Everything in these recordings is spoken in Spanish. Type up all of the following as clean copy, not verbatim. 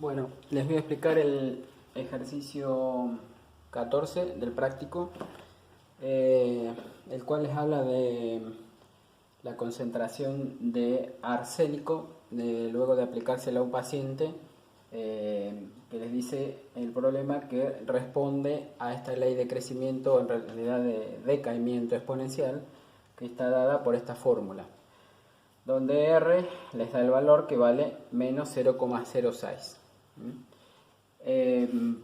Bueno, les voy a explicar el ejercicio 14 del práctico, el cual les habla de la concentración de arsénico luego de aplicárselo a un paciente, que les dice el problema que responde a esta ley de crecimiento, en realidad de decaimiento exponencial, que está dada por esta fórmula, donde R les da el valor que vale menos 0,06.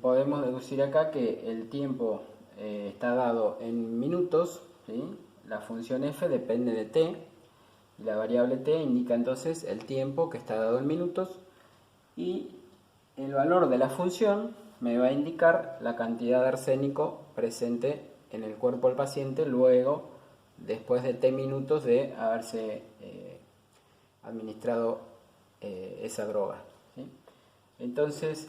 Podemos deducir acá que el tiempo está dado en minutos, ¿sí? La función f depende de t, y la variable t indica entonces el tiempo que está dado en minutos, y el valor de la función me va a indicar la cantidad de arsénico presente en el cuerpo del paciente luego, después de t minutos de haberse administrado esa droga, ¿sí? Entonces,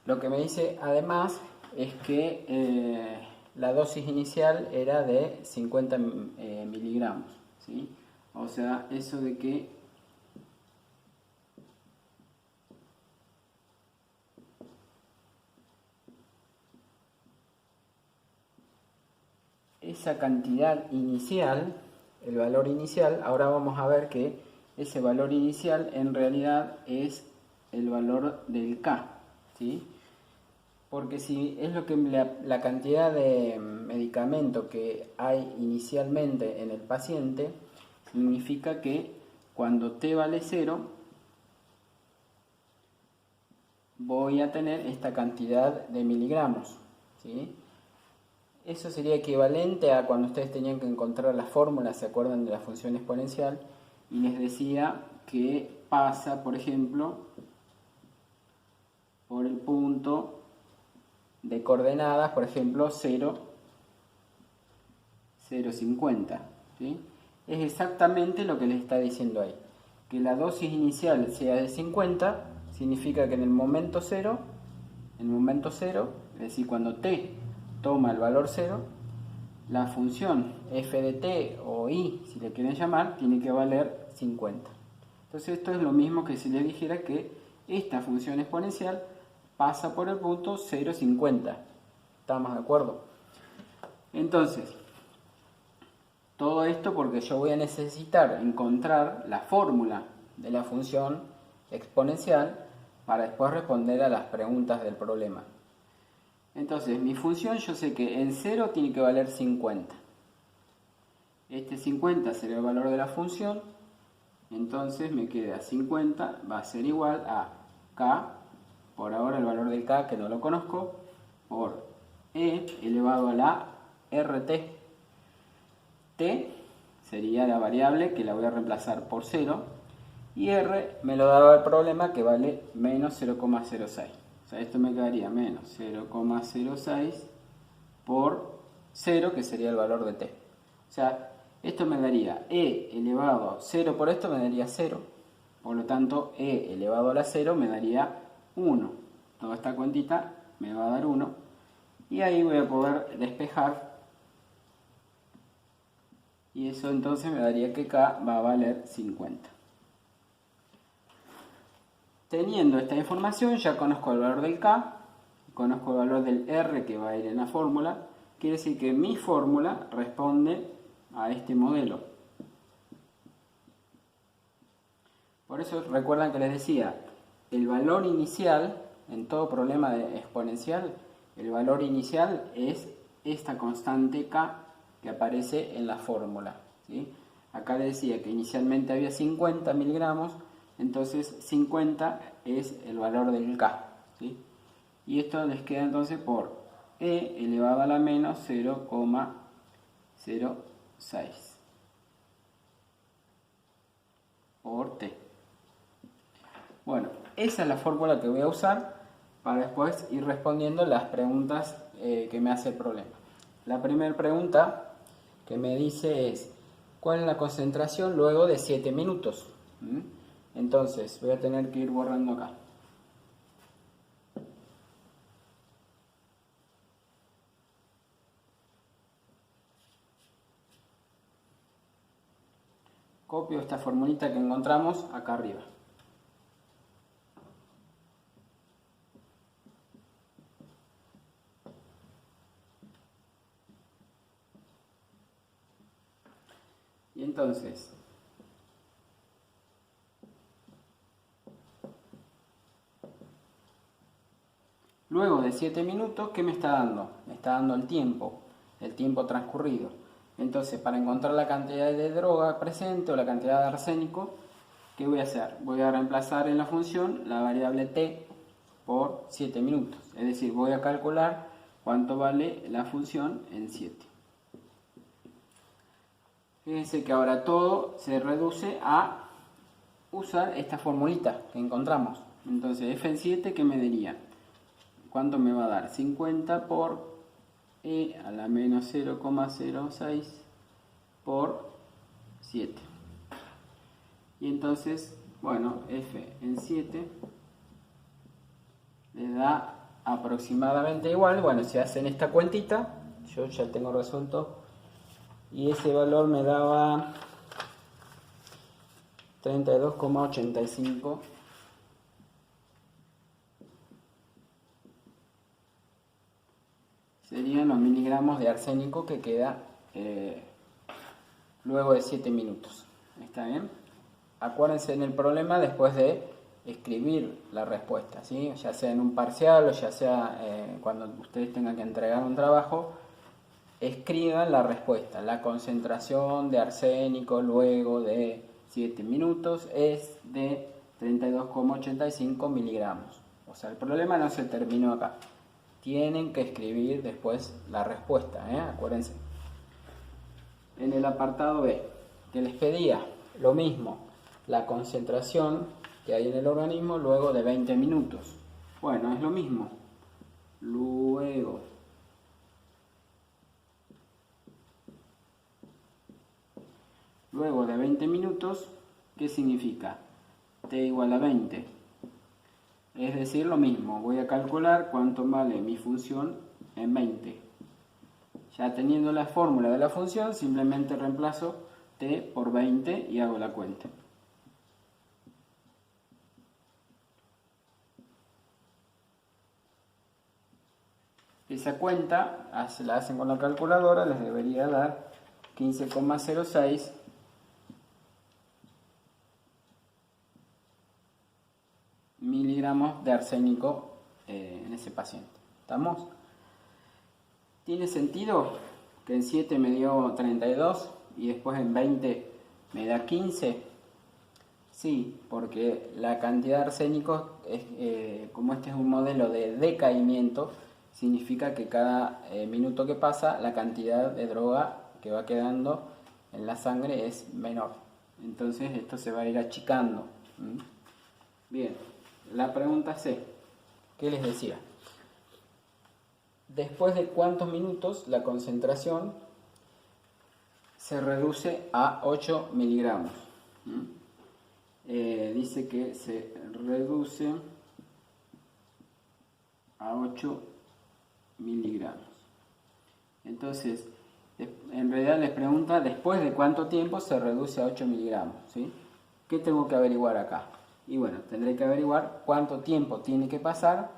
lo que me dice además es que la dosis inicial era de 50 miligramos, ¿sí? O sea, eso de que esa cantidad inicial, el valor inicial, ahora vamos a ver que ese valor inicial en realidad es el valor del K, ¿sí? Porque si es lo que la cantidad de medicamento que hay inicialmente en el paciente, significa que cuando t vale 0, voy a tener esta cantidad de miligramos, ¿sí? Eso sería equivalente a cuando ustedes tenían que encontrar la fórmula, ¿se acuerdan de la función exponencial? Y les decía que pasa, por ejemplo, por el punto de coordenadas, por ejemplo, 0, 0,50, ¿sí? Es exactamente lo que les está diciendo ahí. Que la dosis inicial sea de 50, significa que en el momento 0, es decir, cuando t toma el valor 0, la función f de t o i, si le quieren llamar, tiene que valer 50. Entonces esto es lo mismo que si le dijera que esta función exponencial pasa por el punto 0,50. ¿Estamos de acuerdo? Entonces, todo esto porque yo voy a necesitar encontrar la fórmula de la función exponencial para después responder a las preguntas del problema. Entonces, mi función, yo sé que el 0 tiene que valer 50. Este 50 será el valor de la función. Entonces me queda 50, va a ser igual a k, por ahora el valor del k que no lo conozco, por e elevado a la rt. T sería la variable que la voy a reemplazar por 0. Y r me lo daba el problema que vale menos 0,06. O sea, esto me quedaría menos 0,06 por 0, que sería el valor de t. O sea, esto me daría e elevado a 0 por esto me daría 0. Por lo tanto, e elevado a la 0 me daría 1. Toda esta cuentita me va a dar 1. Y ahí voy a poder despejar. Y eso entonces me daría que k va a valer 50. Teniendo esta información, ya conozco el valor del k, conozco el valor del r que va a ir en la fórmula. Quiere decir que mi fórmula responde a este modelo. Por eso recuerdan que les decía, el valor inicial, en todo problema de exponencial, el valor inicial es esta constante k que aparece en la fórmula, ¿sí? Acá les decía que inicialmente había 50 miligramos, entonces 50 es el valor del k, ¿sí? Y esto les queda entonces por e elevado a la menos 0,06 por t. Bueno, esa es la fórmula que voy a usar para después ir respondiendo las preguntas que me hace el problema. La primera pregunta que me dice es, ¿cuál es la concentración luego de 7 minutos? Entonces, voy a tener que ir borrando acá. Copio esta formulita que encontramos acá arriba. Y entonces, luego de 7 minutos, ¿qué me está dando? Me está dando el tiempo transcurrido. Entonces, para encontrar la cantidad de droga presente o la cantidad de arsénico, ¿qué voy a hacer? Voy a reemplazar en la función la variable t por 7 minutos. Es decir, voy a calcular cuánto vale la función en 7. Fíjense que ahora todo se reduce a usar esta formulita que encontramos. Entonces, f en 7, ¿qué me diría? ¿Cuánto me va a dar? 50 por e a la menos 0,06 por 7. Y entonces, bueno, f en 7 le da aproximadamente igual. Bueno, si hacen esta cuentita, yo ya tengo resuelto, y ese valor me daba 32,85 serían los miligramos de arsénico que queda luego de 7 minutos. ¿Está bien? Acuérdense en el problema después de escribir la respuesta, ¿sí? Ya sea en un parcial o ya sea cuando ustedes tengan que entregar un trabajo, escriban la respuesta. La concentración de arsénico luego de 7 minutos es de 32,85 miligramos. O sea, el problema no se terminó acá. Tienen que escribir después la respuesta, acuérdense. En el apartado B, que les pedía lo mismo, la concentración que hay en el organismo luego de 20 minutos. Bueno, es lo mismo. Luego de 20 minutos, ¿qué significa? T igual a 20. Es decir, lo mismo, voy a calcular cuánto vale mi función en 20. Ya teniendo la fórmula de la función, simplemente reemplazo t por 20 y hago la cuenta. Esa cuenta la hacen con la calculadora, les debería dar 15,06 miligramos de arsénico en ese paciente. ¿Estamos? ¿Tiene sentido que en 7 me dio 32 y después en 20 me da 15? Sí, porque la cantidad de arsénico, como este es un modelo de decaimiento, significa que cada minuto que pasa la cantidad de droga que va quedando en la sangre es menor. Entonces esto se va a ir achicando. Bien, la pregunta C, ¿qué les decía? Después de cuántos minutos la concentración se reduce a 8 miligramos. Dice que se reduce a 8 miligramos. Entonces, en realidad les pregunta después de cuánto tiempo se reduce a 8 miligramos. ¿Sí? ¿Qué tengo que averiguar acá? Y bueno, tendré que averiguar cuánto tiempo tiene que pasar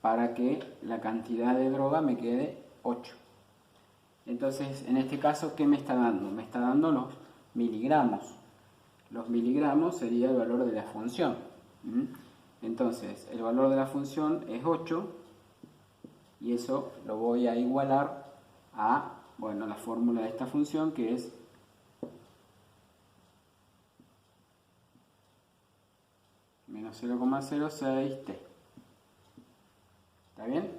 para que la cantidad de droga me quede 8. Entonces, en este caso, ¿qué me está dando? Me está dando los miligramos. Los miligramos sería el valor de la función. Entonces, el valor de la función es 8 y eso lo voy a igualar a, bueno, la fórmula de esta función, que es menos 0,06t. ¿Está bien?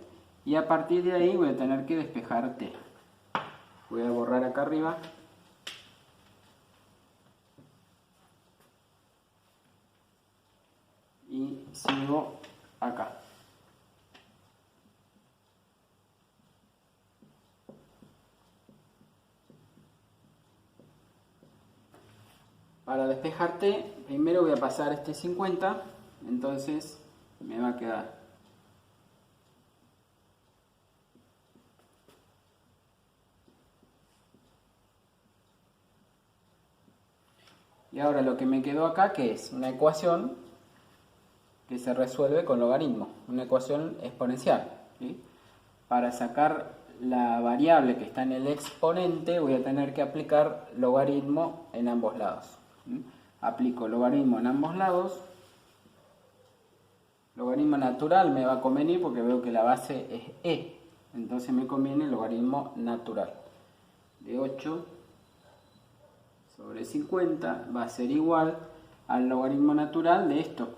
Y a partir de ahí voy a tener que despejar t. Voy a borrar acá arriba. Y sigo acá. Para despejar t, primero voy a pasar este 50, entonces me va a quedar y ahora lo que me quedó acá, que es una ecuación que se resuelve con logaritmo, una ecuación exponencial, ¿sí? Para sacar la variable que está en el exponente, voy a tener que aplicar logaritmo en ambos lados. Aplico logaritmo en ambos lados. Logaritmo natural me va a convenir porque veo que la base es e. Entonces me conviene el logaritmo natural. De 8 sobre 50 va a ser igual al logaritmo natural de esto.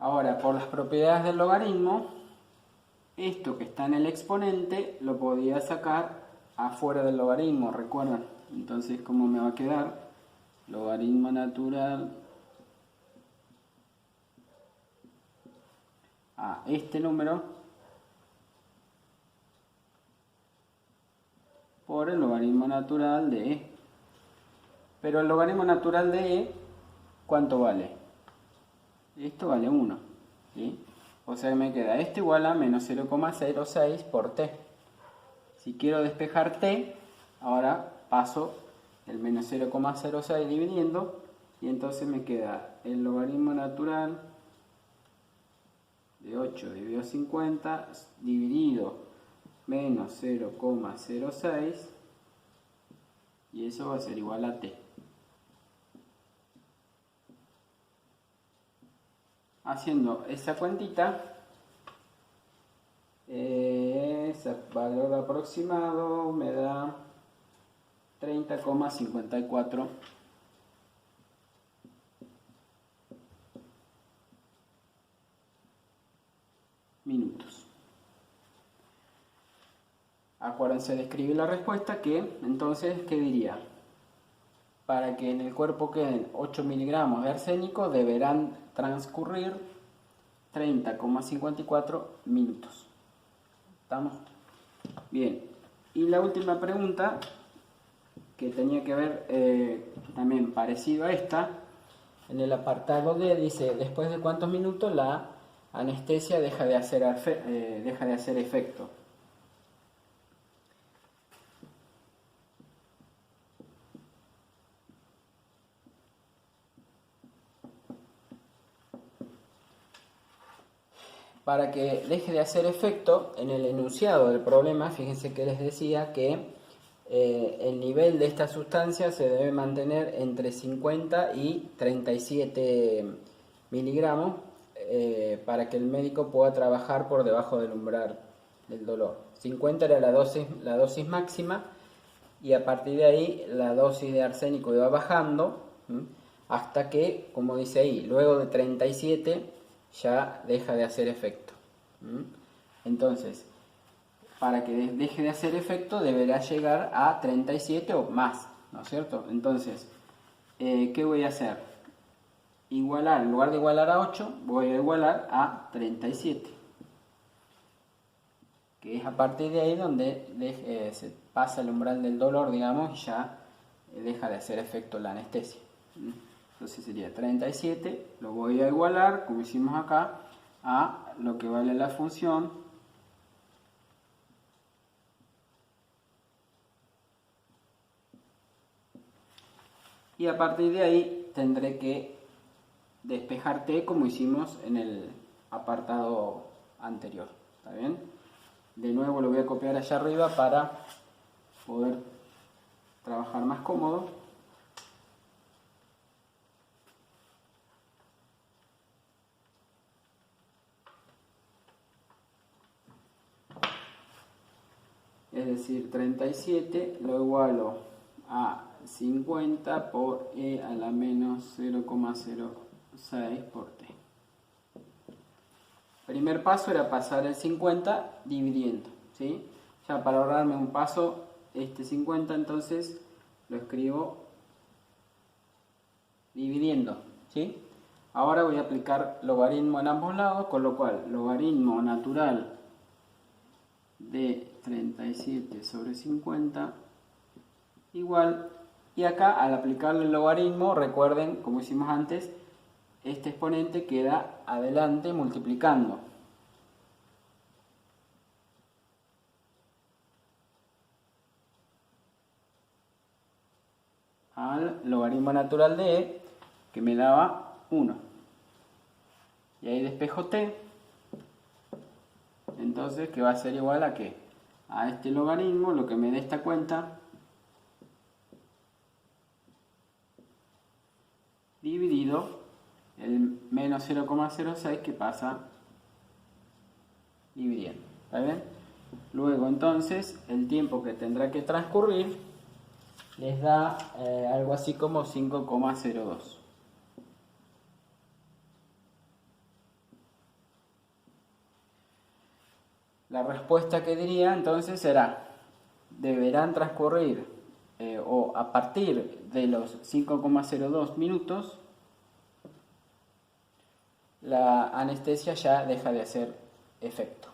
Ahora, por las propiedades del logaritmo, esto que está en el exponente lo podía sacar afuera del logaritmo, ¿recuerdan? Entonces, ¿cómo me va a quedar? Logaritmo natural a este número por el logaritmo natural de e. Pero el logaritmo natural de e, ¿cuánto vale? Esto vale 1, ¿sí? O sea que me queda esto igual a menos 0,06 por t. Si quiero despejar t, ahora paso el menos 0,06 dividiendo, y entonces me queda el logaritmo natural de 8 dividido 50 dividido menos 0,06, y eso va a ser igual a t. Haciendo esa cuentita, ese valor aproximado me da 30,54 minutos. Acuérdense de escribir la respuesta, que entonces, ¿qué diría? Para que en el cuerpo queden 8 miligramos de arsénico deberán transcurrir 30,54 minutos. ¿Estamos? Bien. Y la última pregunta, que tenía que ver también parecido a esta, en el apartado D dice, ¿después de cuántos minutos la anestesia deja de hacer efecto? Para que deje de hacer efecto, en el enunciado del problema, fíjense que les decía que el nivel de esta sustancia se debe mantener entre 50 y 37 miligramos para que el médico pueda trabajar por debajo del umbral del dolor. 50 era la dosis máxima, y a partir de ahí la dosis de arsénico iba bajando hasta que, como dice ahí, luego de 37 ya deja de hacer efecto. Entonces, para que deje de hacer efecto deberá llegar a 37 o más, ¿no es cierto? Entonces, ¿qué voy a hacer? Igualar, en lugar de igualar a 8, voy a igualar a 37, que es a partir de ahí donde se pasa el umbral del dolor, digamos, y ya deja de hacer efecto la anestesia. Entonces sería 37, lo voy a igualar, como hicimos acá, a lo que vale la función y a partir de ahí tendré que despejar t como hicimos en el apartado anterior. ¿Está bien? De nuevo lo voy a copiar allá arriba para poder trabajar más cómodo. Es decir, 37 lo igualo a 50 por e a la menos 0,06 por t. Primer paso era pasar el 50 dividiendo, ¿sí? Ya para ahorrarme un paso, este 50 entonces lo escribo dividiendo, ¿sí? Ahora voy a aplicar logaritmo en ambos lados, con lo cual logaritmo natural de 37 sobre 50 igual, y acá al aplicarle el logaritmo, recuerden, como hicimos antes, este exponente queda adelante multiplicando. Al logaritmo natural de e, que me daba 1. Y ahí despejo t. Entonces, que va a ser igual a qué? A este logaritmo, lo que me dé esta cuenta, dividido el menos 0,06 que pasa dividiendo. ¿Está bien? Luego, entonces, el tiempo que tendrá que transcurrir les da algo así como 5,02. La respuesta que diría entonces será, deberán transcurrir o a partir de los 5,02 minutos, la anestesia ya deja de hacer efecto.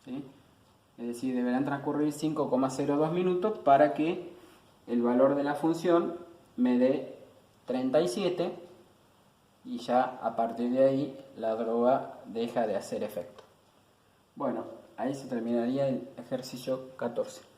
¿Sí? Es decir, deberán transcurrir 5,02 minutos para que el valor de la función me dé 37 y ya a partir de ahí la droga deja de hacer efecto. Bueno, ahí se terminaría el ejercicio 14.